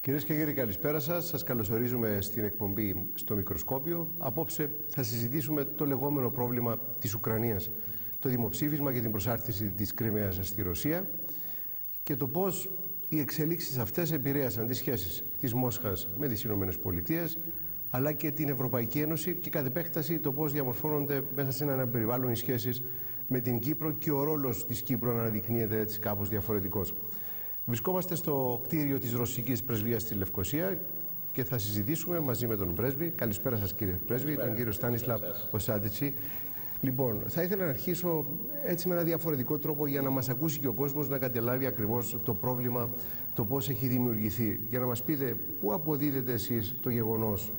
Κυρίες και κύριοι, καλησπέρα σας. Σας καλωσορίζουμε στην εκπομπή στο Μικροσκόπιο. Απόψε θα συζητήσουμε το λεγόμενο πρόβλημα της Ουκρανίας, το δημοψήφισμα και την προσάρτηση της Κριμαίας στη Ρωσία και το πώς οι εξελίξεις αυτές επηρέασαν τις σχέσεις της Μόσχας με τις Ηνωμένες Πολιτείες, αλλά και την Ευρωπαϊκή Ένωση και κατ' επέκταση το πώς διαμορφώνονται μέσα σε ένα περιβάλλον οι σχέσεις με την Κύπρο και ο ρόλος της Κύπρου αναδεικνύεται έτσι κάπως διαφορετικός. Βρισκόμαστε στο κτίριο της Ρωσικής Πρεσβείας στη Λευκοσία και θα συζητήσουμε μαζί με τον πρέσβη. Καλησπέρα σας κύριε πρέσβη, τον κύριο Στάνισλαβ Οσάντιτσι. Λοιπόν, θα ήθελα να αρχίσω έτσι με ένα διαφορετικό τρόπο για να μας ακούσει και ο κόσμος να καταλάβει ακριβώς το πρόβλημα, το πώς έχει δημιουργηθεί. Για να μας πείτε πού αποδίδετε εσείς το γεγονός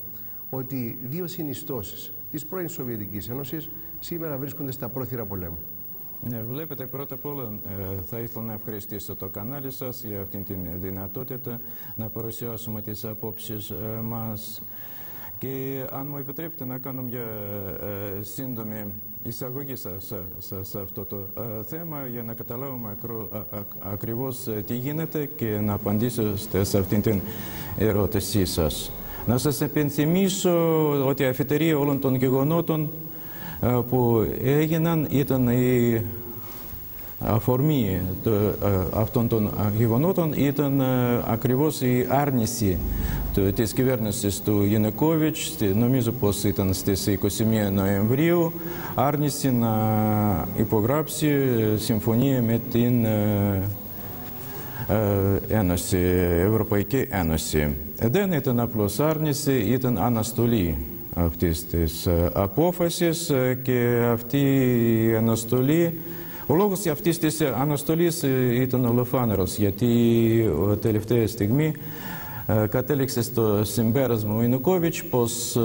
ότι δύο συνιστώσεις της πρώην Σοβιετικής Ένωσης σήμερα βρίσκονται στα πρόθυρα πολέμου. Ναι, βλέπετε, πρώτα απ' όλα θα ήθελα να ευχαριστήσω το κανάλι σας για αυτήν την δυνατότητα να παρουσιάσουμε τις απόψεις μας. Και αν μου επιτρέπετε να κάνω μια σύντομη εισαγωγή σε αυτό το θέμα για να καταλάβουμε ακριβώς τι γίνεται και να απαντήσω σε αυτήν την ερώτησή σας. Να σας επενθυμίσω ότι η αφετηρία όλων των γεγονότων που έγιναν ήταν η αφορμή αυτών των γεγονότων ήταν ακριβώς η άρνηση της κυβέρνησης του Γιαννουκόβιτς, νομίζω πως ήταν στις 21 Νοεμβρίου, άρνηση να υπογράψει συμφωνία με την Ένωση, Ευρωπαϊκή Ένωση. Δεν ήταν απλώς άρνηση, ήταν αναστολή αυτής της απόφασης και αυτή η αναστολή, ο λόγος αυτής της αναστολής ήταν ολοφάνερος, γιατί τελευταία στιγμή κατέληξε στο συμπέρασμα ο Януκόβιτς πως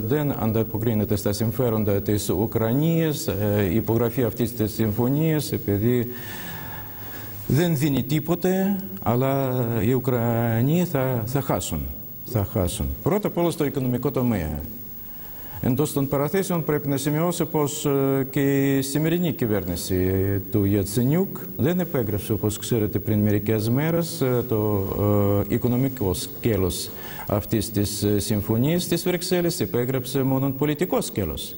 δεν ανταποκρίνεται στα συμφέροντα της Ουκρανίας η υπογραφή αυτής της συμφωνίας, επειδή δεν δίνει τίποτε, αλλά οι Ουκρανοί θα χάσουν. Πρώτα απ' όλα στο οικονομικό τομέα. Εντός των παραθέσεων πρέπει να σημειώσω πως και η σημερινή κυβέρνηση του Γιατσενιούκ δεν επέγραψε, όπως ξέρετε, πριν μερικές μέρες το οικονομικό σκέλος αυτής της συμφωνίας στις Βρυξέλλες, επέγραψε μόνο πολιτικό σκέλος.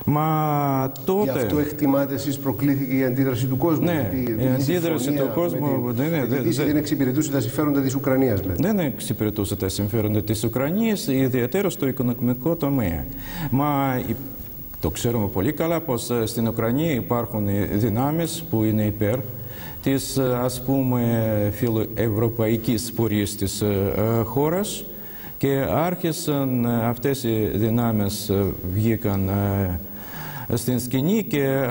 Μα τότε... Γι' αυτό εκτιμάτε εσείς προκλήθηκε η αντίδραση του κόσμου. Ναι, η αντίδραση του κόσμου δεν εξυπηρετούσε τα συμφέροντα της Ουκρανίας. Δεν εξυπηρετούσε τα συμφέροντα της Ουκρανίας, ιδιαίτερα στο οικονομικό τομέα. Μα το ξέρουμε πολύ καλά πως στην Ουκρανία υπάρχουν δυνάμεις που είναι υπέρ της, ας πούμε, φιλοευρωπαϊκής πορείας της χώρας και άρχισαν αυτές οι δυνάμεις βγήκαν στην σκηνή και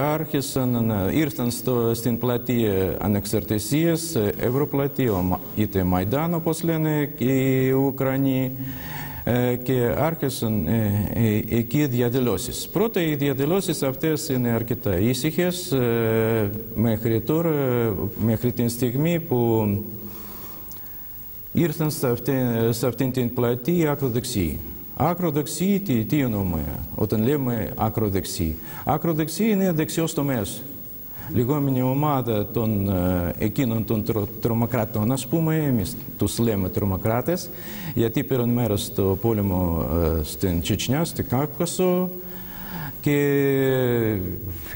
ήρθαν στην πλατεία Ανεξαρτησίας, Ευρωπλατεία, είτε Μαϊντάν όπως λένε οι Ουκρανοί, και άρχισαν εκεί διαδηλώσεις. Πρώτα οι διαδηλώσεις αυτές είναι αρκετά ήσυχες μέχρι τώρα, μέχρι την στιγμή που ήρθαν σε αυτήν την πλατεία ακροδεξιοί. Ακροδεξιοί τι εννοούμε όταν λέμε ακροδεξιοί. Ακροδεξιοί είναι δεξιός τομέας. Λεγόμενη ομάδα των εκείνων των τρομοκρατών, ας πούμε, εμείς τους λέμε τρομοκράτες, γιατί πήραν μέρος στο πόλεμο στην Τσετσνιά, στην Κάυκασο, και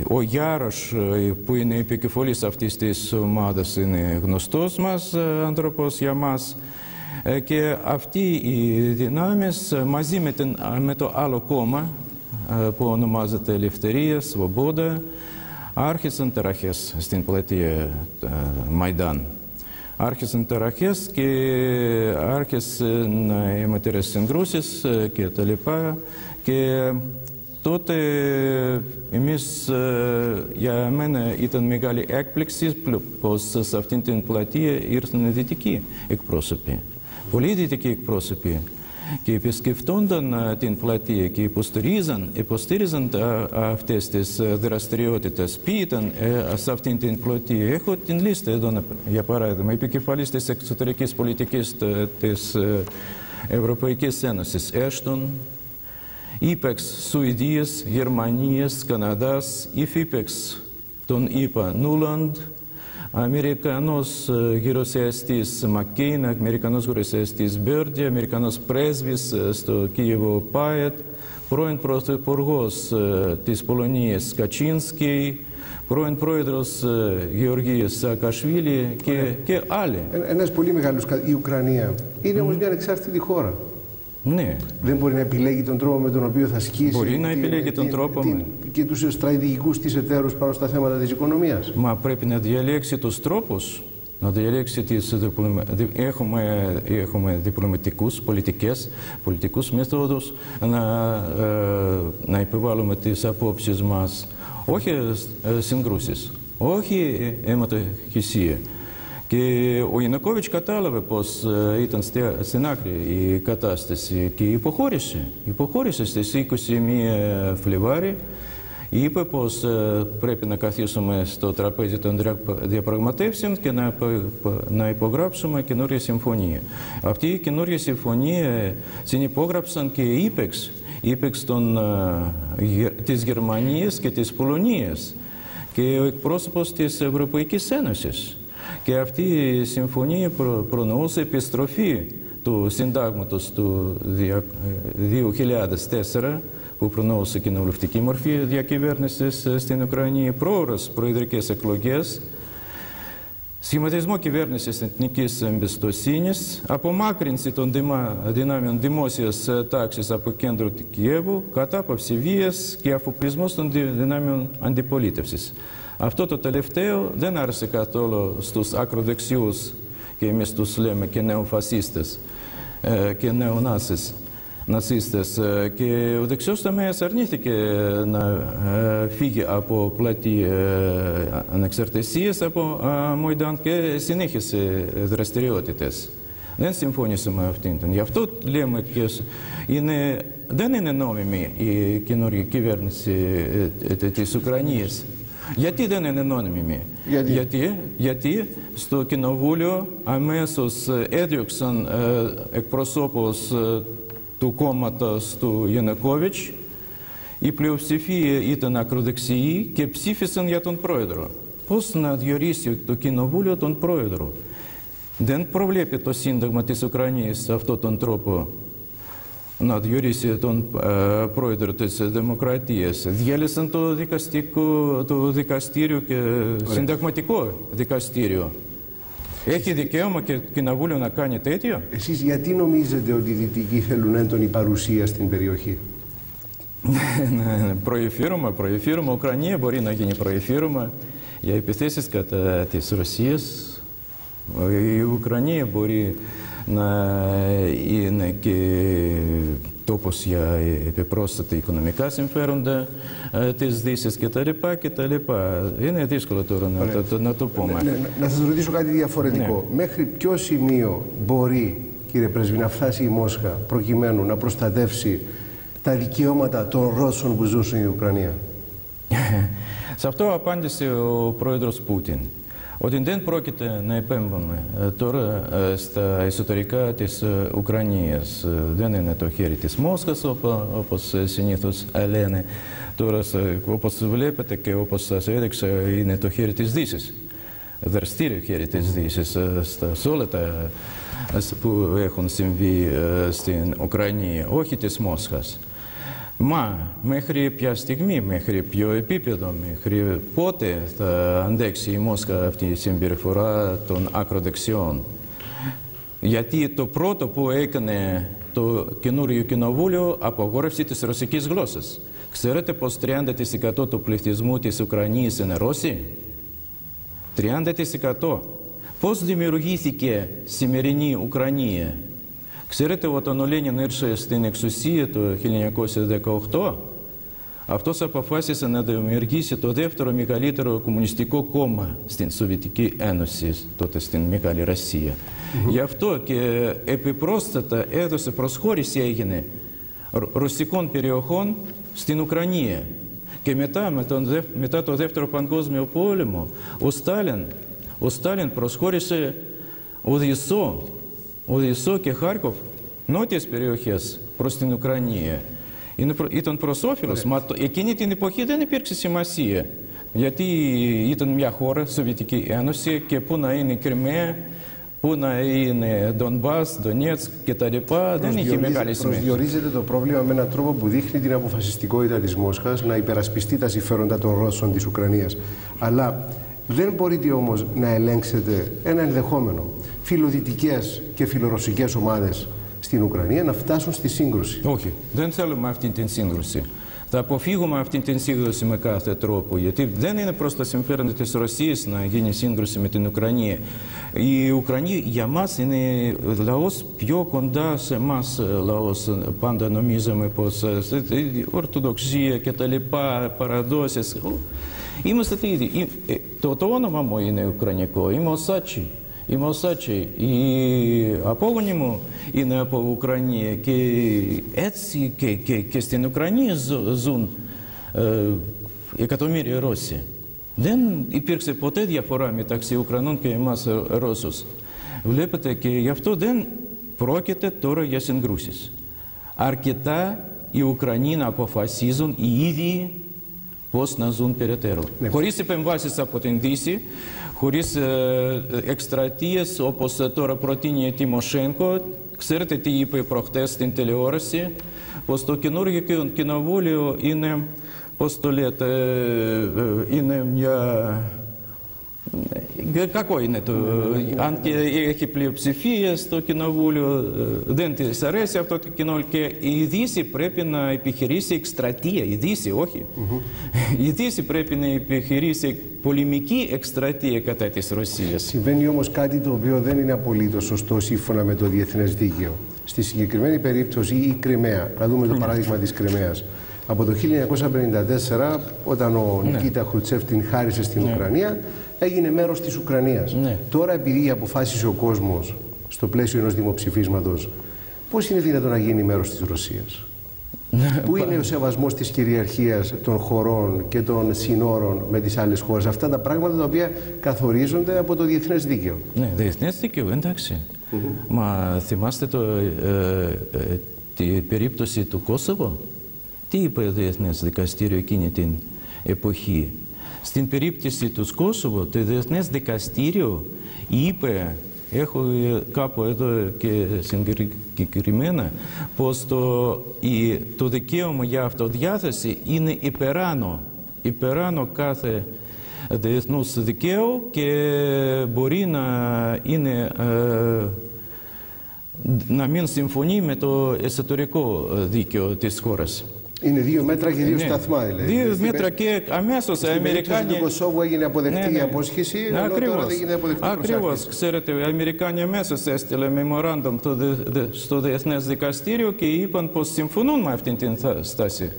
ο Γιάρος που είναι επικεφαλής αυτής της ομάδας είναι γνωστός μας άνθρωπος για μας. Και αυτοί οι δυνάμεις μαζί με το άλλο κόμμα που ονομάζεται Ελευθερία, Σβομπόδα, άρχισαν ταραχές στην πλατεία Μαϊντάν. Άρχισαν ταραχές και άρχισαν αιματηρές συγκρούσεις και τα λοιπά. Και τότε εμείς, για μένα ήταν μεγάλη έκπληξη πως σε αυτήν την πλατεία ήρθαν δυτικοί εκπρόσωποι. Πολλοί δυτικοί εκπρόσωποι και επισκεφτόνταν την πλατεία και υποστήριζαν αυτές τις δραστηριότητες. Ποιοι ήταν σε αυτήν την πλατεία? Έχω την λίστα εδώ, για παράδειγμα, επικεφαλής της εξωτερικής πολιτικής της Ευρωπαϊκής Ένωσης Έστον, ΥΠΕΞ Σουηδίας, Γερμανίας, Καναδάς, υφύπεξ τον ΗΠΑ Νούλαντ, Αμερικανός γερουσιαστής Μακκέιν, Αμερικανός γερουσιαστής Μπέρντι, Αμερικανός πρέσβης στο Κίεβο Πάετ, πρώην πρωθυπουργός της Πολωνίας Κατσίνσκι, πρώην πρόεδρος Γεωργίας Σαακασβίλη και άλλοι. Ένας πολύ μεγάλος, η Ουκρανία είναι όμως μια ανεξάρτητη χώρα. Ναι. Δεν μπορεί να επιλέγει τον τρόπο με τον οποίο θα ασκήσει. Μπορεί να επιλέγει τον τρόπο και τους στρατηγικούς της εταίρους πάνω στα θέματα της οικονομίας. Μα πρέπει να διαλέξει τους τρόπους, να διαλέξει έχουμε διπλωματικούς, πολιτικούς μεθόδους να επιβάλλουμε τις απόψεις μας. Όχι συγκρούσεις, όχι αιματοχυσία. Και ο Януκόβιτς κατάλαβε πως ήταν στην άκρη η κατάσταση και υποχώρησε στις 21 Φλεβάρι. Είπε πως πρέπει να καθίσουμε στο τραπέζι των διαπραγματεύσεων και να υπογράψουμε καινούργια συμφωνία. Αυτή η καινούργια συμφωνία συνυπόγραψαν και οι ύπεξ της Γερμανίας και της Πολωνίας και ο εκπρόσωπος της Ευρωπαϊκής Ένωσης. Και αυτή η συμφωνία προνοούσε επιστροφή του συντάγματος του 2004 που προνοούσε κοινοβουλευτική μορφή διακυβέρνησης στην Ουκρανία, πρόορες προεδρικές εκλογές, σχηματισμό κυβέρνησης εθνικής εμπιστοσύνης, απομάκρυνση των δυνάμεων δημόσιας τάξης από κέντρο του Κιέβου, κατάπαυση βίας και αφοπλισμός των δυνάμεων αντιπολίτευσης. Αυτό το τελευταίο δεν άρεσε καθόλου στους ακροδεξιούς και εμείς τους λέμε και νεοφασίστες και νασίστες, και ο δεξιός τομέας αρνήθηκε να φύγει από πλατή ανεξαρτησίας από Μοϊντάν και συνέχισε δραστηριότητες. Δεν συμφώνησε με αυτήν. Γι' αυτό λέμε και δεν είναι νόμιμη η καινούργια κυβέρνηση της Ουκρανίας. Γιατί δεν είναι νόμιμη? Γιατί στο κοινοβούλιο αμέσως έδιωξαν εκπροσώπους του κόμματος του Януκόβιτς, η πλειοψηφία ήταν ακροδεξιοί και ψήφισαν για τον πρόεδρο. Πώς να διορίσει το κοινοβούλιο τον πρόεδρο? Δεν προβλέπει το Σύνταγμα της Ουκρανίας αυτόν τον τρόπο να διορίσει τον πρόεδρο της Δημοκρατίας. Διέλυσαν το δικαστήριο και συνταγματικό δικαστήριο. Έχει δικαίωμα και το κοινοβούλιο να κάνει τέτοιο? Εσείς γιατί νομίζετε ότι οι Δυτικοί θέλουν έντονη παρουσία στην περιοχή? Προεφήρημα. Ουκρανία μπορεί να γίνει προεφήρημα για επιθέσεις κατά της Ρωσίας. Η Ουκρανία μπορεί να είναι και τόπος για επιπρόσθετα οικονομικά συμφέροντα της Δύσης κτλ. Είναι δύσκολο τώρα να το πούμε. Να σας ρωτήσω κάτι διαφορετικό. Ναι. Μέχρι ποιο σημείο μπορεί, κύριε Πρέσβη, να φτάσει η Μόσχα προκειμένου να προστατεύσει τα δικαιώματα των Ρώσων που ζουν στην Ουκρανία? Σε αυτό απάντησε ο πρόεδρος Πούτιν, ότι δεν πρόκειται να επέμβουμε τώρα στα εσωτερικά της Ουκρανίας. Δεν είναι το χέρι της Μόσχας, όπως συνήθως λένε. Τώρα, όπως βλέπετε και όπως σας έδειξα, είναι το χέρι της Δύσης. Δραστήριο χέρι της Δύσης σε όλα τα που έχουν συμβεί στην Ουκρανία, όχι της Μόσχας. Μα μέχρι ποια στιγμή, μέχρι ποιο επίπεδο, μέχρι πότε θα αντέξει η Μόσχα αυτή η συμπεριφορά των ακροδεξιών? Γιατί το πρώτο που έκανε το καινούριο κοινοβούλιο, απαγόρευση της ρωσικής γλώσσας. Ξέρετε πως 30% του πληθυσμού της Ουκρανίας είναι Ρώσοι? 30%. Πώς δημιουργήθηκε σημερινή Ουκρανία? Ξέρετε, όταν ο Λένιν ήρθε στην εξουσία το 1918, αυτός αποφάσισε να δημιουργήσει το δεύτερο μεγαλύτερο κομμουνιστικό κόμμα στην Σοβιετική Ένωση, τότε στην Μεγάλη Ρωσία. Γι' αυτό και επιπρόσθετα έδωσε προσχώρηση, έγινε ρωσικών περιοχών στην Ουκρανία. Και μετά το Δεύτερο Παγκόσμιο Πόλεμο, ο Στάλιν προσχώρησε Οδυσσό και Χάρκοφ, νότιες περιοχές, προς την Ουκρανία. Ήταν προς όφελος, μα εκείνη την εποχή δεν υπήρξε σημασία. Γιατί ήταν μια χώρα, Σοβιετική Ένωση, και πού να είναι η Κριμαία, πού να είναι Ντονμπάς, Ντονέτσκ και τα λοιπά, δεν είχε μεγάλη σημασία. Προσδιορίζεται το πρόβλημα με έναν τρόπο που δείχνει την αποφασιστικότητα της Μόσχας να υπερασπιστεί τα συμφέροντα των Ρώσων της Ουκρανίας. Αλλά δεν μπορείτε όμως να ελέγξετε ένα ενδεχόμενο φιλοδυτικές και φιλορωσικές ομάδες στην Ουκρανία να φτάσουν στη σύγκρουση. Όχι, δεν θέλουμε αυτή την σύγκρουση. Θα αποφύγουμε αυτή την σύγκρουση με κάθε τρόπο, γιατί δεν είναι προς τα συμφέροντα της Ρωσίας να γίνει σύγκρουση με την Ουκρανία. Η Ουκρανία για μας είναι λαός πιο κοντά σε εμάς λαός. Πάντα νομίζαμε πως ορθοδοξία και τα λοιπά, παραδόσεις. Είμαστε τι ίδιοι. Το όνομα μου είναι ουκρανικό, είμαι Οσάτσι. Είμαι Οσάτσι. Οι απόγονοι μου είναι από Ουκρανία και έτσι και στην Ουκρανία ζουν εκατομμύρια Ρώσοι. Δεν υπήρξε ποτέ διαφορά μεταξύ Ουκρανών και εμάς Ρώσους. Βλέπετε, και γι' αυτό δεν πρόκειται τώρα για συγκρούσεις. Αρκετά οι Ουκρανοί να αποφασίζουν οι ίδιοι πώς να ζουν περαιτέρω. Χωρίς επεμβάσεις από την Δύση, χωρίς εκστρατείες όπως τώρα προτείνει η Τιμοσένκο. Ξέρετε τι είπε προχτές στην τηλεόραση, πως το καινούργιο κοινοβούλιο είναι, πώς το λέτε, είναι μια... Κακό είναι το, αν και έχει πλειοψηφία στο κοινοβούλιο, δεν της αρέσει αυτό το κοινό και η Δύση πρέπει να επιχειρήσει εκστρατεία, η Δύση όχι. Η Δύση πρέπει να επιχειρήσει πολεμική εκστρατεία κατά της Ρωσίας. Συμβαίνει όμως κάτι το οποίο δεν είναι απολύτως σωστό σύμφωνα με το διεθνές δίκαιο. Στη συγκεκριμένη περίπτωση η Κριμαία, να δούμε το παράδειγμα της Κριμαίας. Από το 1954, όταν ο Νικίτα Χρουτσέφ την χάρισε στην Ουκρανία, έγινε μέρος της Ουκρανίας. Τώρα, επειδή αποφάσισε ο κόσμος στο πλαίσιο ενός δημοψηφίσματος, πώς είναι δυνατόν να γίνει μέρος της Ρωσίας? Πού είναι ο σεβασμός της κυριαρχίας των χωρών και των συνόρων με τις άλλες χώρες? Αυτά τα πράγματα τα οποία καθορίζονται από το διεθνές δίκαιο. Ναι, διεθνές δίκαιο, εντάξει. Μα θυμάστε την περίπτωση του Κόσοβο? Τι είπε το Διεθνές Δικαστήριο εκείνη την εποχή? Στην περίπτωση του Κόσοβο, το Διεθνές Δικαστήριο είπε, έχω κάπου εδώ και συγκεκριμένα, πως το δικαίωμα για αυτοδιάθεση είναι υπεράνω κάθε διεθνούς δικαίου και μπορεί να μην συμφωνεί με το εσωτερικό δίκαιο της χώρας. Είναι 2 μέτρα και 2 σταθμά, δηλαδή. 2 μέτρα και αμέσως οι Αμερικάνοι... Στην Κωσόβο έγινε αποδεκτή η απόσχεση, ενώ τώρα δεν γίνεται αποδεκτή η προσάρτηση. Ακριβώς, ξέρετε, οι Αμερικάνοι αμέσως έστειλε memorandum στο Διεθνές Δικαστήριο και είπαν πως συμφωνούν με αυτήν την στάση.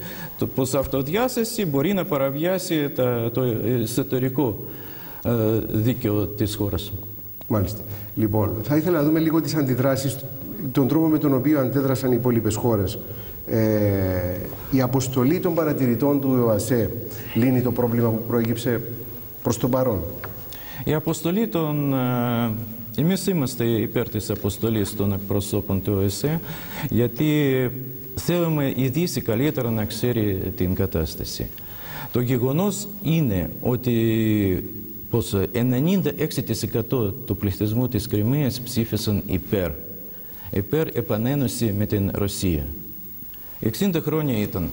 Πως αυτοδιάθεση μπορεί να παραβιάσει το εσωτερικό δίκαιο της χώρας. Μάλιστα. Λοιπόν, θα ήθελα να δούμε λίγο τις αντιδράσεις, τον τρόπο με τον οποίο αντέδρασαν οι υπόλοιπες χώρες. Η αποστολή των παρατηρητών του ΟΑΣΕ λύνει το πρόβλημα που προέκυψε προς τον παρόν? Η αποστολή των... Εμείς είμαστε υπέρ της αποστολής των εκπροσώπων του ΟΑΣΕ, γιατί θέλουμε η Δύση καλύτερα να ξέρει την κατάσταση. Το γεγονός είναι ότι πως 96% του πληθυσμού της Κριμαίας ψήφισαν υπέρ επανένωση με την Ρωσία. 60 χρόνια ήταν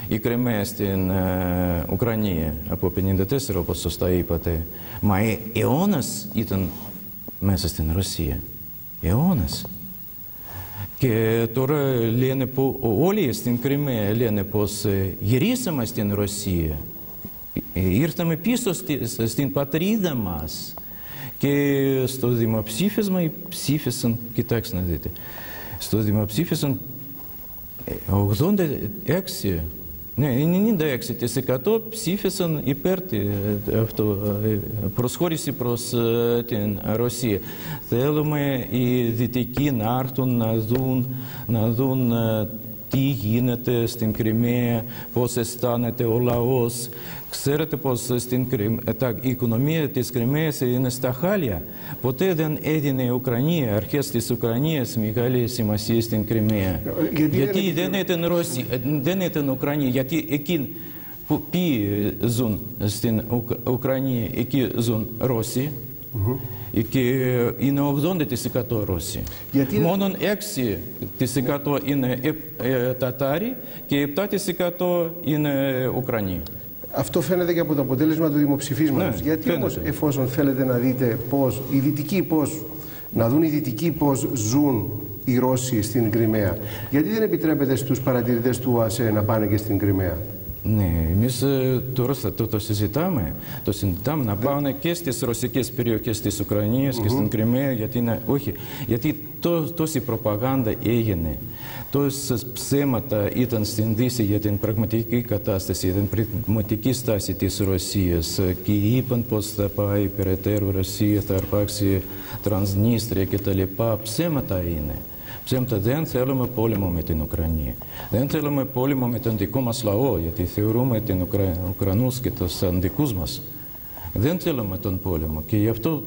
η Κριμαία στην Ουκρανία, από 54 όπως σωστά είπατε. Μα αιώνας ήταν μέσα στην Ρωσία. Αιώνας. Και τώρα λένε που όλοι στην Κριμαία λένε πως γυρίσαμε στην Ρωσία. Ήρθαμε πίσω στην πατρίδα μας. Και στο δημοψήφισμα ψήφισαν, κοιτάξτε να δείτε, στο δημοψήφισαν 86, ναι, 96% ψήφισαν υπέρ προσχώρηση προς την Ρωσία. Θέλουμε οι Δυτικοί να έρθουν να δουν τι γίνεται στην Κριμαία, πώς αισθάνεται ο λαός. Ξέρετε πως η οικονομία της Κριμαίας είναι στα χάλια. Ποτέ δεν έδινε η Ουκρανία, αρχές της Ουκρανίας, μεγάλη σημασία στην Κριμαία. Γιατί δεν ήταν Ουκρανία, γιατί εκεί ποιοι ζουν στην Ουκρανία, εκεί ζουν Ρώσοι. Και είναι 80% Ρώσοι. Μόνο 6% είναι Τατάροι και 7% είναι Ουκρανοί. Αυτό φαίνεται και από το αποτέλεσμα του δημοψηφίσματος. Ναι, γιατί όμως, εφόσον θέλετε να δείτε πώς, να δουν οι Δυτικοί πώς ζουν οι Ρώσοι στην Κριμαία, γιατί δεν επιτρέπετε στους παρατηρητές του ΟΑΣΕ να πάνε και στην Κριμαία? Ναι, εμείς τώρα το συζητάμε. Το συζητάμε να πάνε και στις ρωσικές περιοχές της Ουκρανίας και στην Κριμαία, γιατί τόση προπαγάνδα έγινε, τόσες ψέματα ήταν στην Δύση για την πραγματική κατάσταση, την πραγματική στάση της Ρωσίας και είπαν πως θα πάει περαιτέρω Ρωσία, θα αρπάξει Τρανσνίστρια κτλ. Ψέματα είναι. Ψέματα, δεν θέλουμε πόλεμο με την Ουκρανία. Δεν θέλουμε πόλεμο με τον δικό μας λαό, γιατί θεωρούμε την Ουκρανούς και τους δικούς μας. Δεν θέλουμε τον πόλεμο και γι' αυτό,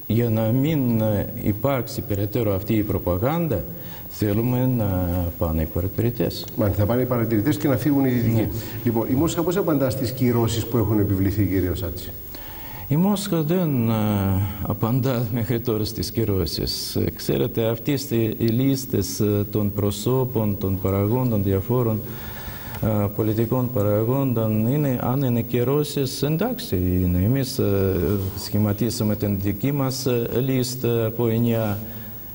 για να μην υπάρξει περαιτέρω αυτή η προπαγάνδα, θέλουμε να πάνε οι παρατηρητές. Μάλιστα, θα πάνε οι παρατηρητές και να φύγουν οι Δυτικοί. Ναι. Λοιπόν, η Μόσχα πώς απαντά στις κυρώσεις που έχουν επιβληθεί, κύριε Οσάτση? Η Μόσχα δεν απαντά μέχρι τώρα στις κυρώσεις. Ξέρετε, αυτές οι λίστες των προσώπων, των παραγόντων, διαφόρων πολιτικών παραγόντων, αν είναι κυρώσεις, εντάξει είναι. Εμείς σχηματίσαμε την δική μας λίστα από 9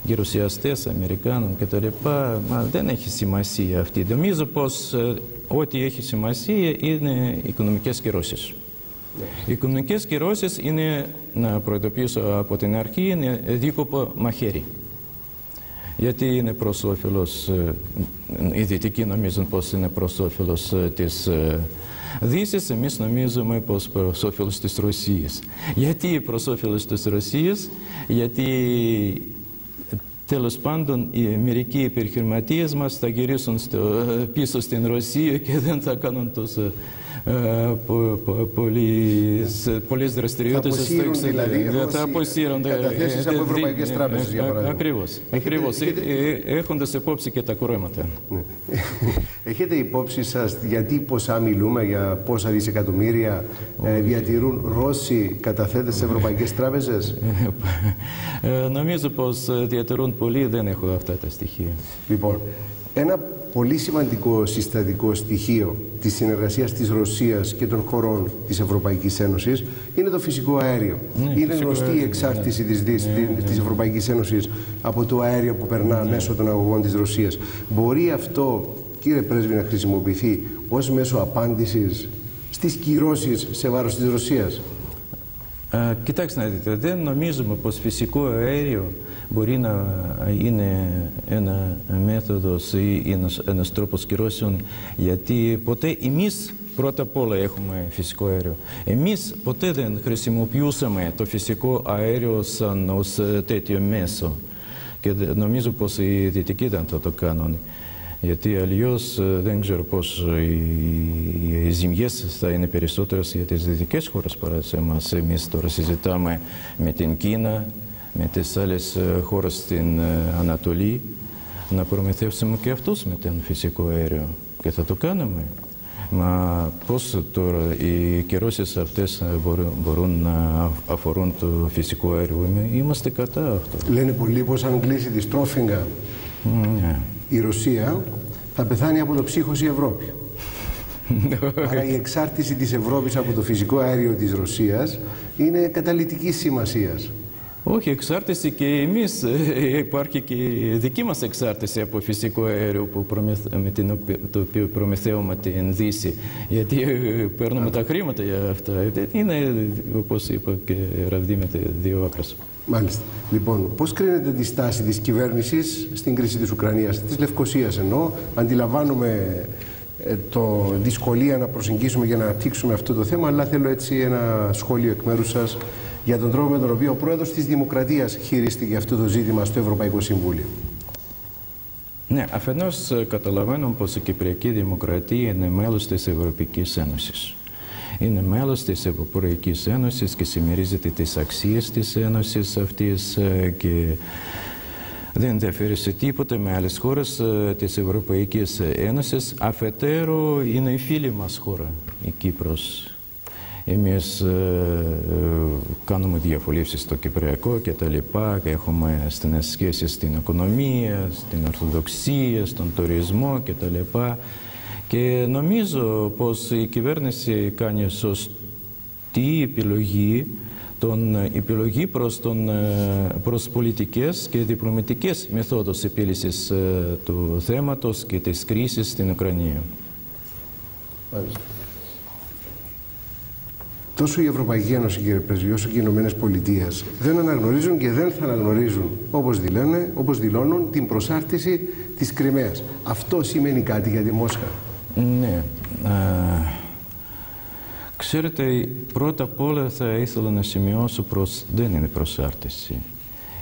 γερουσιαστές, Αμερικάνων κτλ. Μα δεν έχει σημασία αυτή. Νομίζω πως ό,τι έχει σημασία είναι οικονομικές κυρώσεις. Οι οικονομικές κυρώσεις είναι, να προειδοποιήσω από την αρχή, είναι δίκοπο μαχαίρι. Γιατί είναι προς όφελος, οι Δυτικοί νομίζουν πως είναι προς όφελος της Δύσης, εμείς νομίζουμε πως προς όφελος της Ρωσίας. Γιατί προς όφελος της Ρωσίας? Γιατί τέλος πάντων μερικοί επιχειρηματίες μας θα γυρίσουν πίσω στην Ρωσία και δεν θα κάνουν τόσο πολλές δραστηριότητες στο εξωτερικό. Θα αποσύρουν καταθέσεις από ευρωπαϊκές τράπεζες, για παράδειγμα. Ακριβώς. Έχοντας υπόψη και τα κορώματα. Έχετε υπόψη σας γιατί ποσά μιλούμε, για πόσα δισεκατομμύρια διατηρούν Ρώσοι καταθέτες σε ευρωπαϊκές τράπεζες? Νομίζω πως διατηρούν πολύ, δεν έχω αυτά τα στοιχεία. Λοιπόν, ένα πολύ σημαντικό συστατικό στοιχείο της συνεργασίας της Ρωσίας και των χωρών της Ευρωπαϊκής Ένωσης είναι το φυσικό αέριο. Είναι γνωστή η εξάρτηση της Ευρωπαϊκής Ένωσης από το αέριο που περνά μέσω των αγωγών της Ρωσίας. Μπορεί αυτό, κύριε Πρέσβη, να χρησιμοποιηθεί ως μέσο απάντησης στις κυρώσεις σε βάρος της Ρωσίας? Κοιτάξτε να δείτε, δεν νομίζουμε πως φυσικό αέριο μπορεί να είναι ένα μέθοδος ή ένας τρόπος κυρώσεων, γιατί ποτέ εμείς πρώτα απ' όλα έχουμε φυσικό αέριο. Εμείς ποτέ δεν χρησιμοποιούσαμε το φυσικό αέριο σαν ως τέτοιο μέσο και νομίζω πως οι Δυτικοί δεν θα το κάνουν. Γιατί αλλιώς δεν ξέρω πώς οι ζημιές θα είναι περισσότερες για τις δυτικές χώρες παρά σε εμάς. Εμείς τώρα συζητάμε με την Κίνα, με τις άλλες χώρες στην Ανατολή, να προμηθεύσουμε και αυτούς με τον φυσικό αέριο. Και θα το κάνουμε. Μα πώς τώρα οι κυρώσεις αυτές μπορούν να αφορούν το φυσικό αέριο? Είμαστε κατά αυτό. Λένε πολλοί πως αν κλείσει τη Στρόφιγγα η Ρωσία θα πεθάνει από το ψύχος η Ευρώπη. Άρα η εξάρτηση της Ευρώπης από το φυσικό αέριο της Ρωσίας είναι καταλυτικής σημασίας. Όχι, εξάρτηση και εμείς, υπάρχει και η δική μας εξάρτηση από φυσικό αέριο με το οποίο προμηθεύουμε την Δύση. Γιατί παίρνουμε τα χρήματα για αυτά. Είναι, όπως είπα και ραβδί με δύο άκρες. Μάλιστα. Λοιπόν, πώς κρίνετε τη στάση της κυβέρνησης στην κρίση της Ουκρανίας, της Λευκωσίας εννοώ? Αντιλαμβάνομαι το δυσκολία να προσεγγίσουμε για να αναπτύξουμε αυτό το θέμα, αλλά θέλω έτσι ένα σχόλιο εκ μέρους σας για τον τρόπο με τον οποίο ο πρόεδρος της Δημοκρατίας χειρίστηκε αυτό το ζήτημα στο Ευρωπαϊκό Συμβούλιο. Ναι, αφενός καταλαβαίνω πως η Κυπριακή Δημοκρατία είναι μέλος της Ευρωπαϊκής Ένωσης. Είναι μέλος της Ευρωπαϊκής Ένωσης και συμμερίζεται τις αξίες της Ένωσης αυτής και δεν διαφέρει σε τίποτα με άλλες χώρες της Ευρωπαϊκής Ένωσης. Αφετέρου είναι η φίλη μας χώρα, η Κύπρος. Εμείς κάνουμε διαβουλεύσεις στο Κυπριακό και τα λοιπά, και έχουμε στενές σχέσεις στην οικονομία, στην Ορθοδοξία, στον τουρισμό και τα λοιπά. Και νομίζω πως η κυβέρνηση κάνει σωστή επιλογή προς πολιτικές και διπλωματικές μεθόδους επίλυσης του θέματος και της κρίσης στην Ουκρανία. Μάλιστα. Τόσο η Ευρωπαϊκή Ένωση, κύριε Πρέσβη, όσο και οι Ηνωμένες Πολιτείες δεν αναγνωρίζουν και δεν θα αναγνωρίζουν, όπως δηλώνουν, την προσάρτηση της Κριμαίας. Αυτό σημαίνει κάτι για τη Μόσχα? Ναι. Ξέρετε, πρώτα απ' όλα θα ήθελα να σημειώσω πως δεν είναι προσάρτηση.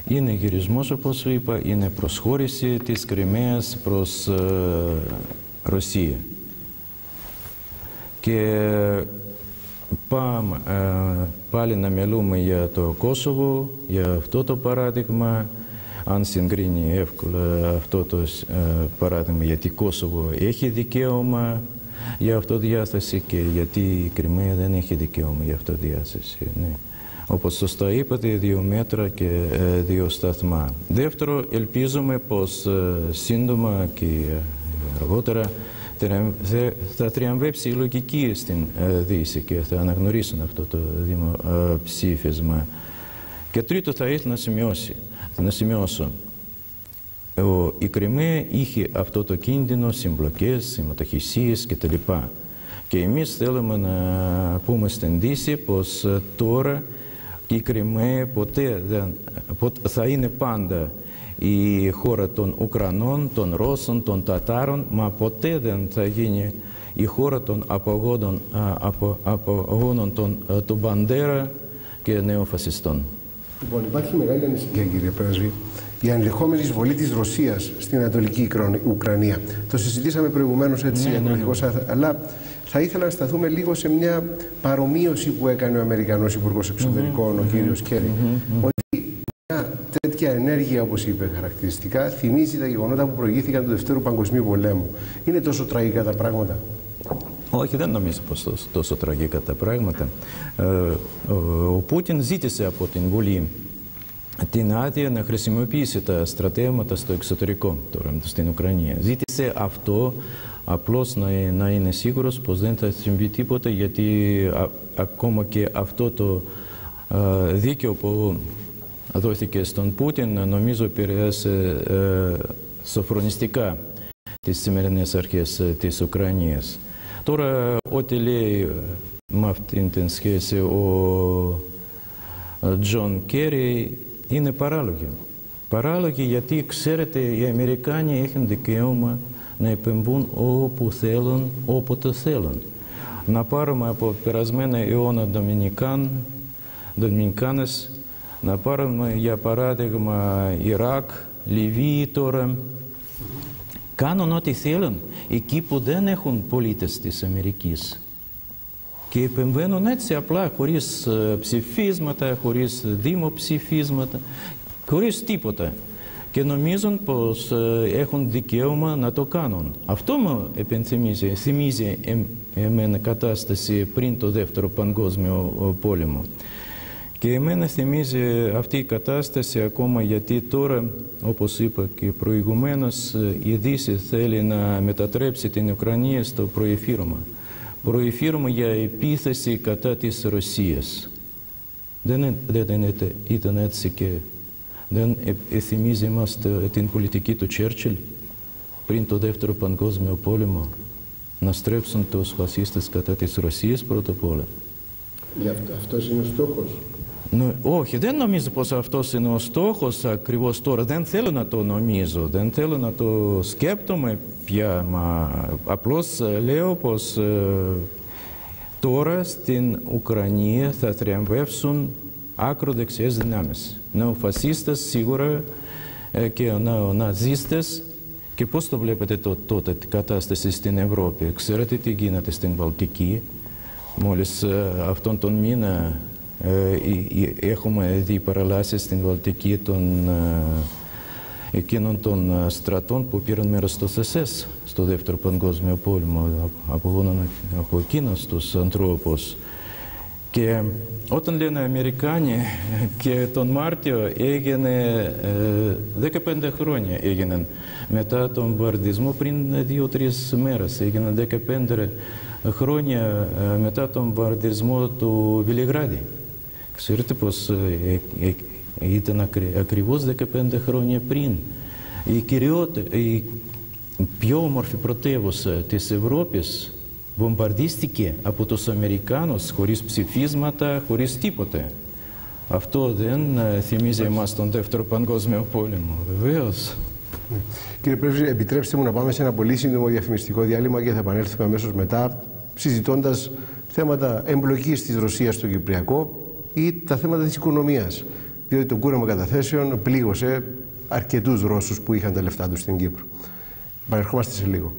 Είναι γυρισμός, όπως είπα, είναι προσχώρηση της Κριμαίας προς Ρωσία. Και πάμε πάλι να μιλούμε για το Κόσοβο, για αυτό το παράδειγμα, αν συγκρίνει εύκολα αυτό το παράδειγμα, γιατί Κόσοβο έχει δικαίωμα για αυτοδιάθεση και γιατί η Κριμαία δεν έχει δικαίωμα για αυτοδιάθεση. Ναι. Όπως σωστά είπατε, 2 μέτρα και 2 σταθμά. Δεύτερο, ελπίζουμε πως σύντομα και αργότερα θα τριαμβέψει η λογική στην Δύση και θα αναγνωρίσουν αυτό το δημοψήφισμα. Και τρίτο, θα ήθελα να σημειώσω. Η Κριμαία είχε αυτό το κίνδυνο, συμπλοκές, συμμετοχησίες κτλ. Και εμείς θέλουμε να πούμε στην Δύση πως τώρα η Κριμαία ποτέ δεν θα είναι πάντα η χώρα των Ουκρανών, των Ρώσων, των Τατάρων, μα ποτέ δεν θα γίνει η χώρα των απογόνων του Μπαντέρα και νεοφασιστών. Λοιπόν, υπάρχει μεγάλη ανησυχία, κύριε Πρέσβη, για ενδεχόμενη εισβολή της Ρωσίας στην Ανατολική Ουκρανία. Το συζητήσαμε προηγουμένως έτσι, αλλά θα ήθελα να σταθούμε λίγο σε μια παρομοίωση που έκανε ο Αμερικανός Υπουργός Εξωτερικών, ο κύριος Κέρι. Ότι μια τέτοια ενέργεια, όπως είπε χαρακτηριστικά, θυμίζει τα γεγονότα που προηγήθηκαν του Δευτέρου Παγκοσμίου Πολέμου. Είναι τόσο τραγικά τα πράγματα? Όχι, δεν νομίζω πως τόσο τραγικά τα πράγματα. Ο Πούτιν ζήτησε από την Βουλή την άδεια να χρησιμοποιήσει τα στρατεύματα στο εξωτερικό, τώρα στην Ουκρανία. Ζήτησε αυτό απλώς να είναι σίγουρος πως δεν θα συμβεί τίποτα, γιατί ακόμα και αυτό το δίκαιο που δόθηκε στον Πούτιν νομίζω επηρέασε σοφρονιστικά τις σημερινές αρχές της Ουκρανίας. Τώρα, ό,τι λέει με αυτήν την σχέση ο Τζον Κέρι είναι παράλογη. Παράλογη γιατί, ξέρετε, οι Αμερικάνοι έχουν δικαίωμα να επεμβούν όπου θέλουν, όποτε θέλουν. Να πάρουμε από περασμένα αιώνα Ντομινικάνες, να πάρουμε για παράδειγμα Ιράκ, Λιβύη τώρα. Κάνουν ό,τι θέλουν εκεί που δεν έχουν πολίτες της Αμερικής. Και επεμβαίνουν έτσι απλά, χωρίς ψηφίσματα, χωρίς δημοψηφίσματα, χωρίς τίποτα. Και νομίζουν πως έχουν δικαίωμα να το κάνουν. Αυτό μου θυμίζει εμένα κατάσταση πριν το Δεύτερο Παγκόσμιο Πόλεμο. Και εμένα θυμίζει αυτή η κατάσταση ακόμα γιατί τώρα, όπως είπα και προηγουμένως, η Δύση θέλει να μετατρέψει την Ουκρανία στο προεφήρωμα. Προεφήρωμα για επίθεση κατά της Ρωσίας. Δεν ήταν έτσι και δεν θυμίζει μας την πολιτική του Τσέρτσιλ πριν το Δεύτερο Παγκόσμιο Πόλεμο να στρέψουν τους φασίστες κατά της Ρωσίας πρώτα απ' όλα. Αυτός είναι ο στόχος? Όχι, δεν νομίζω πως αυτός είναι ο στόχος ακριβώς τώρα. Δεν θέλω να το νομίζω, δεν θέλω να το σκέπτομαι πια. Μα απλώς λέω πως τώρα στην Ουκρανία θα θριαμβεύσουν ακροδεξιές δυνάμεις. Νεοφασίστες σίγουρα και νεοναζίστες. Και πώς το βλέπετε τότε την κατάσταση στην Ευρώπη? Ξέρετε τι γίνεται στην Βαλτική? Μόλις αυτόν τον μήνα έχουμε δει παραλάσεις στην Βαλτική των εκείνων των στρατών που πήραν μέρος στο ΣΕΣ, στο Δεύτερο Παγκόσμιο Πόλεμο, απογόναν από εκείνους τους ανθρώπους. Και όταν λένε Αμερικάνοι, και τον Μάρτιο έγινε 15 χρόνια έγιναν μετά τον βομβαρδισμό, πριν 2-3 μέρες, έγιναν 15 χρόνια μετά τον βομβαρδισμό του Βελιγράδι. Ξέρετε πως ήταν ακριβώς 15 χρόνια πριν. Η πιο όμορφη πρωτεύουσα της Ευρώπης βομβαρδίστηκε από τους Αμερικάνους χωρίς ψηφίσματα, χωρίς τίποτε. Αυτό δεν θυμίζει εμάς τον Δεύτερο Παγκόσμιο Πόλεμο, βεβαίως. Κύριε Πρέσβη, επιτρέψτε μου να πάμε σε ένα πολύ σύντομο διαφημιστικό διάλειμμα και θα επανέλθουμε αμέσως μετά, συζητώντας θέματα εμπλοκής της Ρωσίας στο Κυπριακό ή τα θέματα της οικονομίας. Διότι το κούρεμα καταθέσεων πλήγωσε αρκετούς Ρώσους που είχαν τα λεφτά τους στην Κύπρο. Επανερχόμαστε σε λίγο.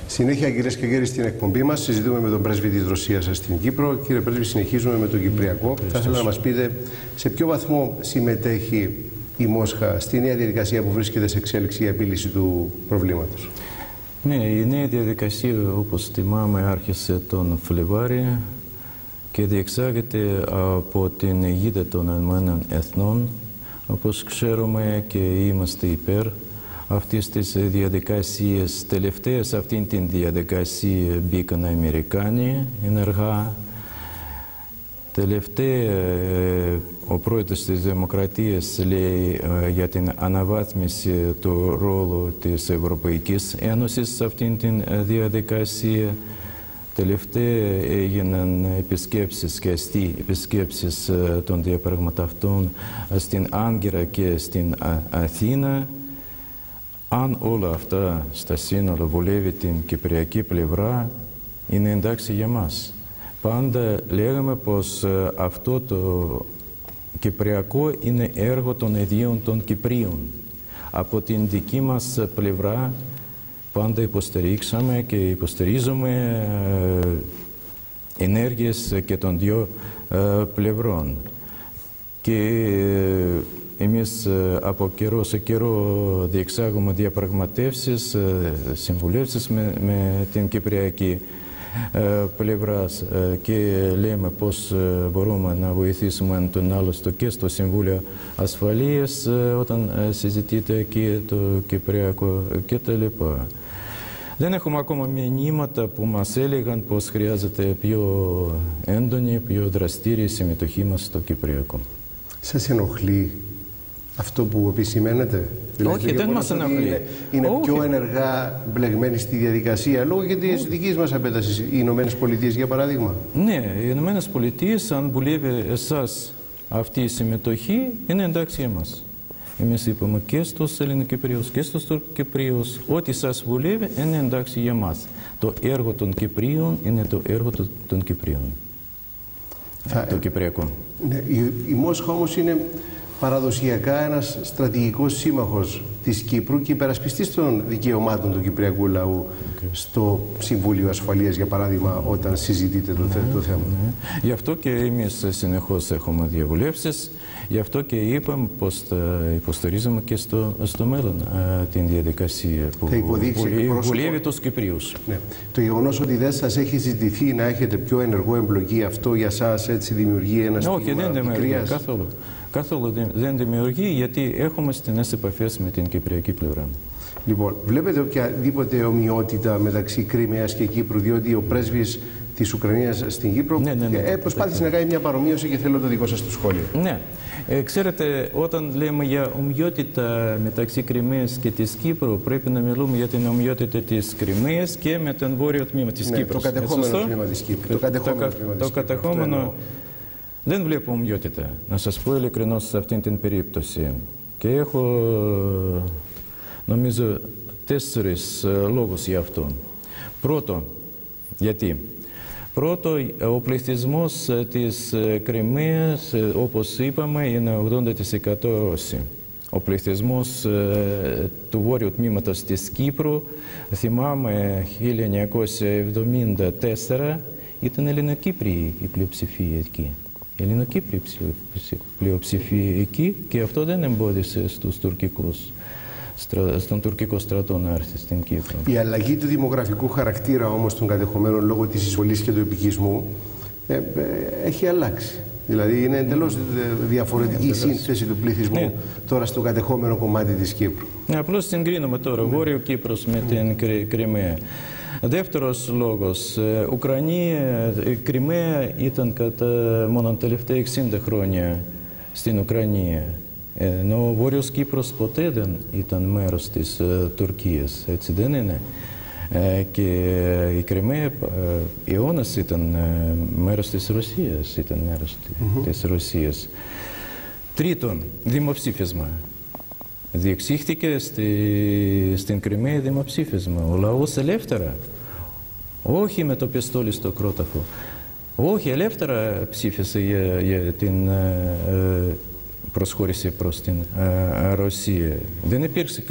Συνέχεια, κυρίες και κύριοι, στην εκπομπή μας συζητούμε με τον πρέσβη της Ρωσίας στην Κύπρο. Κύριε πρέσβη, συνεχίζουμε με τον Κυπριακό. Θα ήθελα να μας πείτε σε ποιο βαθμό συμμετέχει η Μόσχα στη νέα διαδικασία που βρίσκεται σε εξέλιξη η επίλυση του προβλήματος. Ναι, η νέα διαδικασία, όπως θυμάμαι, άρχισε τον Φλεβάρι και διεξάγεται από την αιγίδα των Ηνωμένων Εθνών. Όπως ξέρουμε και είμαστε υπέρ αυτής της διαδικασίας. Τελευταία σε αυτήν την διαδικασία μπήκαν οι Αμερικάνοι ενεργά. Τελευταία ο πρόεδρος της Δημοκρατίας λέει για την αναβάθμιση του ρόλου της Ευρωπαϊκής Ένωσης σε αυτήν την διαδικασία. Τελευταία έγιναν επισκέψεις και αστεί επισκέψεις των διαπραγματευτών στην Άγκυρα και στην Αθήνα. Αν όλα αυτά στα σύνολα βολεύει την κυπριακή πλευρά, είναι εντάξει για μας. Πάντα λέγαμε πως αυτό το κυπριακό είναι έργο των ίδιων των Κυπρίων. Από την δική μας πλευρά πάντα υποστηρίξαμε και υποστηρίζουμε ενέργειες και των δύο πλευρών. Και εμείς από καιρό σε καιρό διεξάγουμε διαπραγματεύσεις, συμβουλεύσεις με την κυπριακή πλευρά και λέμε πώς μπορούμε να βοηθήσουμε τον άλλο και στο Συμβούλιο Ασφαλείας όταν συζητείται εκεί το Κυπριακό κτλ. Δεν έχουμε ακόμα μηνύματα που μας έλεγαν πως χρειάζεται πιο έντονη, πιο δραστήρια συμμετοχή μας στο Κυπριακό. Σας ενοχλεί αυτό που επισημαίνετε? Όχι, δεν μας ενοχλεί. Είναι πιο ενεργά μπλεγμένοι στη διαδικασία λόγω και της δικής μας επέτασης οι Ηνωμένες Πολιτείες, για παράδειγμα. Ναι, οι Ηνωμένες Πολιτείες, αν βουλεύει εσάς αυτή η συμμετοχή, είναι εντάξει για μας. Εμείς είπαμε και στους Ελληνοκυπρίους και στους Τουρκοκυπρίους, ό,τι σας βουλεύει είναι εντάξει για μας. Το έργο των Κυπρίων είναι το έργο των Κυπρίων. Το Κυπριακό. Ναι, η Μόσχα όμως είναι παραδοσιακά ένας στρατηγικός σύμμαχος της Κύπρου και υπερασπιστής των δικαιωμάτων του κυπριακού λαού στο Συμβούλιο Ασφαλείας, για παράδειγμα, όταν συζητείτε το θέμα. Γι' αυτό και εμείς συνεχώς έχουμε διαβουλεύσεις, γι' αυτό και είπαμε πως θα υποστηρίζουμε και στο μέλλον την διαδικασία που βουλεύει τους Κυπρίους. Ναι. Το γεγονός ότι δεν σας έχει ζητηθεί να έχετε πιο ενεργό εμπλοκή, αυτό για σας έτσι δημιουργεί ένα στίγμα πικρίας? Καθόλου. Καθόλου δεν δημιουργεί, γιατί έχουμε στενές επαφές με την κυπριακή πλευρά. Λοιπόν, βλέπετε οποιαδήποτε ομοιότητα μεταξύ Κριμαίας και Κύπρου, διότι ο πρέσβης της Ουκρανίας στην Κύπρο προσπάθησε να κάνει μια παρομοίωση και θέλω το δικό σας το σχόλιο. Ναι. Ξέρετε, όταν λέμε για ομοιότητα μεταξύ Κριμαίας και της Κύπρου, πρέπει να μιλούμε για την ομοιότητα της Κριμαίας και με τον βόρειο τμήμα της Κύπρου. Το κατεχόμενο τμήμα της Κύπρου. Το κατεχόμενο. Δεν βλέπω ομοιότητα, να σας πω ειλικρινώς, σε αυτήν την περίπτωση. Και έχω, νομίζω, 4 λόγους για αυτό. Πρώτο, γιατί? Πρώτο, ο πληθυσμός της Κριμαίας, όπως είπαμε, είναι 80% Ρώσοι. Ο πληθυσμός του βόρειου τμήματος της Κύπρου, θυμάμαι, 1974, ήταν Ελληνοκύπριοι η πλειοψηφία εκεί. ελληνοκύπρη πλειοψηφία εκεί και αυτό δεν εμπόδισε στον τουρκικό στρατό να έρθει στην Κύπρο. Η αλλαγή του δημογραφικού χαρακτήρα όμως των κατεχομένων λόγω της εισβολής και του επικισμού έχει αλλάξει. Δηλαδή είναι εντελώς διαφορετική η σύνθεση του πληθυσμού τώρα στο κατεχόμενο κομμάτι της Κύπρου. Απλώς συγκρίνουμε τώρα Βόρειο Κύπρος με την Κριμαία. Δεύτερος λόγος, η Κριμαία ήταν μόνο τα τελευταία 60 χρόνια στην Ουκρανία. Ενώ ο Βόρειος Κύπρος ποτέ δεν ήταν μέρος της Τουρκίας, έτσι δεν είναι. Και η Κριμαία αιώνας ήταν μέρος της Ρωσίας, της Ρωσίας. Τρίτον, δημοψήφισμα. Διεξήχθηκε στην Κριμαία δημοψήφισμα. Ο λαός ελεύθερα, όχι με το πιστόλι στο κρόταφο, όχι ελεύθερα ψήφισε για την προσχώρηση προς την Ρωσία. Δεν υπήρξε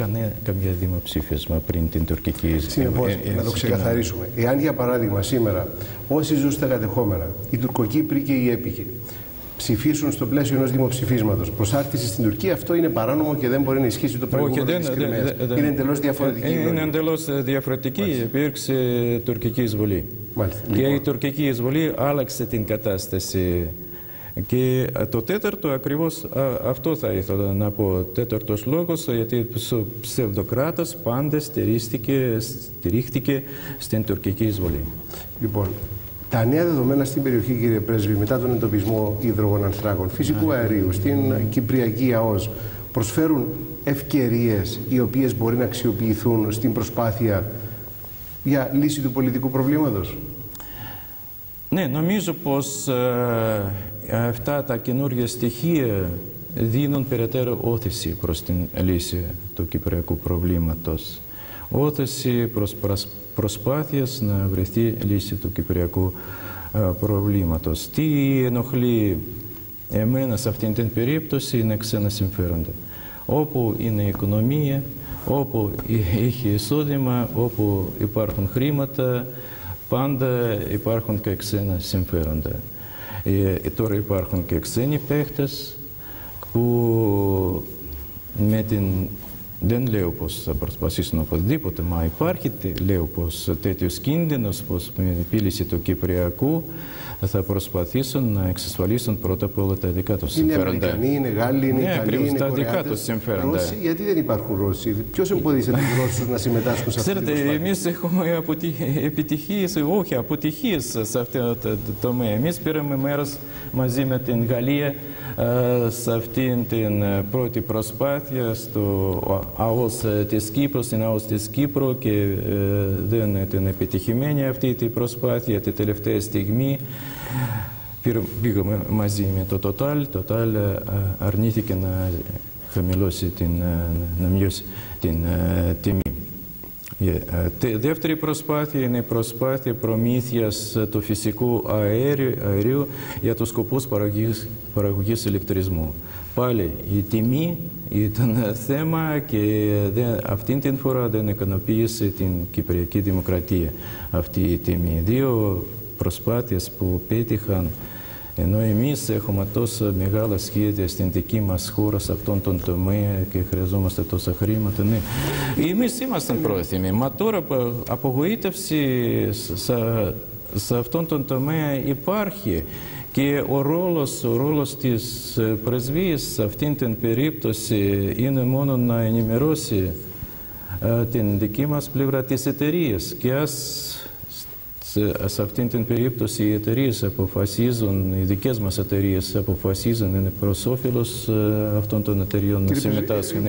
καμία δημοψήφισμα πριν την τουρκική εισβολή. Συνεπώς, να το ξεκαθαρίσουμε. Εάν για παράδειγμα σήμερα όσοι ζουν στα κατεχόμενα, οι Τουρκοκύπροι και οι Έπικοι, ψηφίσουν στο πλαίσιο ενός δημοψηφίσματος προσάρτηση στην Τουρκία, αυτό είναι παράνομο και δεν μπορεί να ισχύσει το προηγούμενο της Κριμαίας. Είναι εντελώς διαφορετική. Είναι εντελώς διαφορετική. Υπήρξε τουρκική εισβολή. Και η τουρκική εισβολή άλλαξε την κατάσταση. Και το τέταρτο, ακριβώς αυτό θα ήθελα να πω, τέταρτος λόγος, γιατί ο ψευδοκράτος πάντα στηρίχτηκε στην τουρκική εισβολή. Λοιπόν, τα νέα δεδομένα στην περιοχή, κύριε Πρέσβη, μετά τον εντοπισμό υδρογονανθράκων, φυσικού αερίου, στην Κυπριακή ΑΟΣ, προσφέρουν ευκαιρίες οι οποίες μπορεί να αξιοποιηθούν στην προσπάθεια για λύση του πολιτικού προβλήματος. Ναι, νομίζω πως αυτά τα καινούργια στοιχεία δίνουν περαιτέρω όθηση προς την λύση του κυπριακού προβλήματος. Όθηση προς προσπάθειες να βρεθεί λύση του κυπριακού προβλήματος. Τι ενοχλεί εμένα σε αυτήν την περίπτωση είναι ξένα συμφέροντα. Όπου είναι η οικονομία, όπου έχει εισόδημα, όπου υπάρχουν χρήματα, πάντα υπάρχουν και ξένα συμφέροντα. Τώρα υπάρχουν και ξένοι παίχτες που δεν λέω πως θα προσπαθήσουν οπωσδήποτε, μα υπάρχει, λέω πως τέτοιος κίνδυνος, πως με επίλυση του Κυπριακού θα προσπαθήσουν να εξασφαλίσουν πρώτα απ' όλα τα δικά τους συμφέροντα. Είναι Αμερικανοί, είναι Γάλλοι, είναι Ιταλοί, είναι Κορεάτες, Ρώσοι. Γιατί δεν υπάρχουν Ρώσοι? Ποιος εμποδίσει τους Ρώσους να συμμετάσχουν σε αυτή την προσπάθεια? Εμείς έχουμε αποτυχίες σε αυτό το τομέα. Εμείς πήραμε μέρος μαζί με την Γαλλία σε αυτήν την πρώτη προσπάθεια στο ΑΟΣ της Κύπρου, στην ΑΟΣ της Κύπρου, και δεν ήταν επιτυχημένη αυτή η προσπάθεια. Τη τελευταία στιγμή πήγαμε μαζί με το Total. Total αρνήθηκε να χαμηλώσει να μειώσει την τιμή. Η δεύτερη προσπάθεια είναι η προσπάθεια προμήθειας του φυσικού αερίου για τους σκοπούς παραγωγής ηλεκτρισμού. Πάλι η τιμή ήταν θέμα και αυτήν την φορά δεν ικανοποίησε την Κυπριακή Δημοκρατία αυτή η τιμή. Δύο προσπάθειες που πέτυχαν, ενώ εμείς έχουμε τόσα μεγάλα σχέδια στην δική μας χώρα σε αυτόν τον τομέα και χρειαζόμαστε τόσα χρήματα. Ναι. Εμείς ήμασταν πρόθυμοι, μα τώρα απογοήτευση σε αυτόν τον τομέα υπάρχει. Και ο ρόλος της πρεσβείας σε αυτήν την περίπτωση είναι μόνο να ενημερώσει την δική μας πλευρά της εταιρείας. Και σε αυτήν την περίπτωση οι εταιρείες αποφασίζουν, οι δικές μας εταιρείες αποφασίζουν, είναι προς όφελος αυτών των εταιρείων να συμμετάσχουν.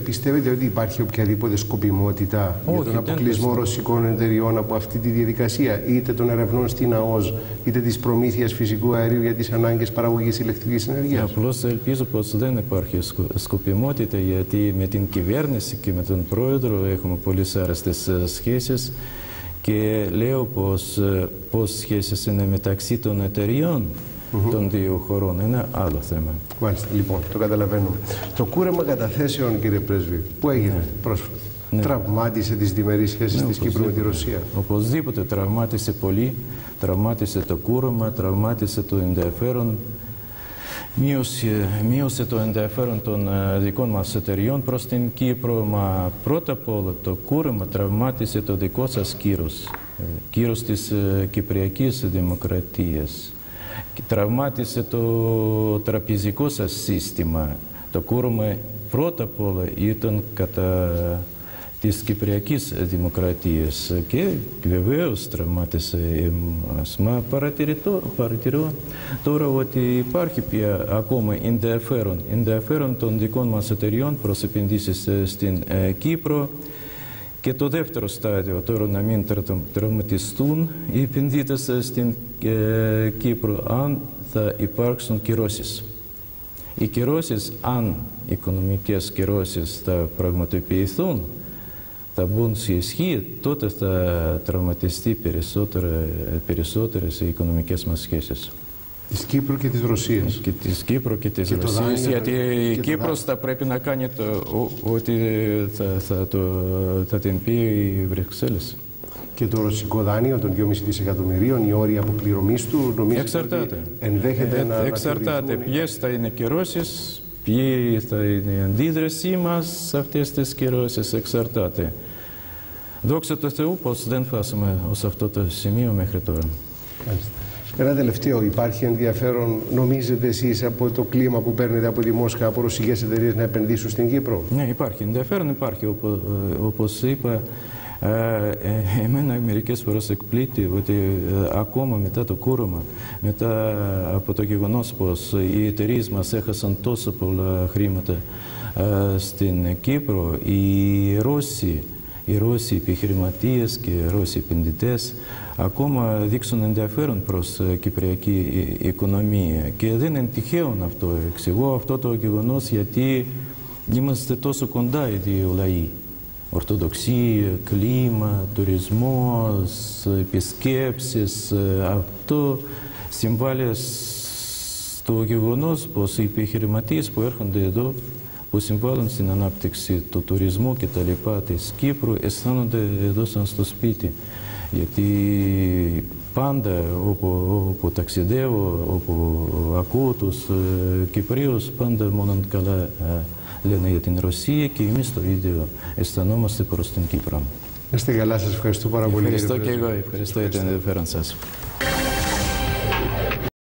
Πιστεύετε ότι υπάρχει οποιαδήποτε σκοπιμότητα για τον αποκλεισμό ρωσικών εταιρειών από αυτή τη διαδικασία, είτε των ερευνών στην ΑΟΣ, είτε της προμήθειας φυσικού αερίου για τις ανάγκες παραγωγής ηλεκτρικής ενέργειας? Απλώς ελπίζω πως δεν υπάρχει σκοπιμότητα, γιατί με την κυβέρνηση και με τον πρόεδρο έχουμε πολύ άρεστες σχέσεις. Και λέω πως σχέσεις είναι μεταξύ των εταιριών των δύο χωρών. Είναι άλλο θέμα. Μάλιστα, λοιπόν, το καταλαβαίνουμε. Το κούρεμα καταθέσεων, κύριε Πρέσβη, που έγινε πρόσφατα, τραυμάτισε τις διμερείς σχέσεις της Κύπρου με τη Ρωσία? Οπωσδήποτε τραυμάτισε πολύ. Τραυμάτισε το κούρεμα, τραυμάτισε το ενδιαφέρον μείωσε το ενδιαφέρον των δικών μας εταιριών προς την Κύπρο, μα πρώτα απ' όλα το κούρεμα τραυμάτισε το δικό σας κύρος της Κυπριακής Δημοκρατίας. Τραυμάτισε το τραπεζικό σας σύστημα. Το κούρεμα πρώτα απ' όλα ήταν κατά της Κυπριακής Δημοκρατίας και βεβαίως τραυμάτισε εμάς. Μα παρατηρώ τώρα ότι υπάρχει πια ακόμα ενδιαφέρον των δικών μας εταιριών προς επενδύσεις στην Κύπρο. Και το δεύτερο στάδιο, τώρα να μην τραυματιστούν οι επενδύτες στην Κύπρο, αν θα υπάρξουν κυρώσεις. Οι κυρώσεις, αν οικονομικές κυρώσεις θα πραγματοποιηθούν, θα μπουν σε ισχύ, τότε θα τραυματιστεί περισσότερες οι οικονομικές μας σχέσεις. Της Κύπρου και της Ρωσίας. Και της Κύπρου και της Ρωσίας, γιατί η Κύπρος θα πρέπει να κάνει ό,τι θα την πει οι Βρυξέλλες. Και το ρωσικό δάνειο των 2,5 δισεκατομμυρίων, οι όροι αποπληρωμής του, νομίζω ότι ενδέχεται να εξαρτάται ποιες θα είναι κυρώσεις, ποιοι θα είναι η αντίδρασή μας σε αυτές τις κυρώσεις, εξαρτάται. Δόξα τω Θεώ πως δεν φτάσαμε ως αυτό το σημείο μέχρι τώρα. Ένα τελευταίο, υπάρχει ενδιαφέρον, νομίζετε εσείς, από το κλίμα που παίρνετε από τη Μόσχα, από ρωσικές εταιρείες να επενδύσουν στην Κύπρο? Ναι, υπάρχει ενδιαφέρον, υπάρχει. Όπως είπα, εμένα μερικές φορές εκπλήττει ότι ακόμα μετά το κούρωμα, μετά από το γεγονός πως οι εταιρείες μας έχασαν τόσο πολλά χρήματα στην Κύπρο, οι Ρώσοι επιχειρηματίες και οι Ρώσοι επενδυτές ακόμα δείξουν ενδιαφέρον προς κυπριακή οικονομία. Και δεν είναι τυχαίο αυτό. Εξηγώ αυτό το γεγονός γιατί είμαστε τόσο κοντά οι δύο λαοί. Ορθοδοξία, κλίμα, τουρισμός, επισκέψεις. Αυτό συμβάλλει στο γεγονός πως οι επιχειρηματίες που έρχονται εδώ, που συμβάλλουν στην ανάπτυξη του τουρισμού και τα λοιπά της Κύπρου, αισθάνονται εδώ σαν στο σπίτι. Γιατί πάντα όπου ταξιδεύω, όπου ακούω τους Κυπρίους, πάντα μόνο καλά λένε για την Ρωσία και εμείς το ίδιο αισθανόμαστε προς την Κύπρο. Είστε καλά, σας ευχαριστώ πάρα πολύ. Ευχαριστώ και εγώ, ευχαριστώ για το ενδιαφέρον σας.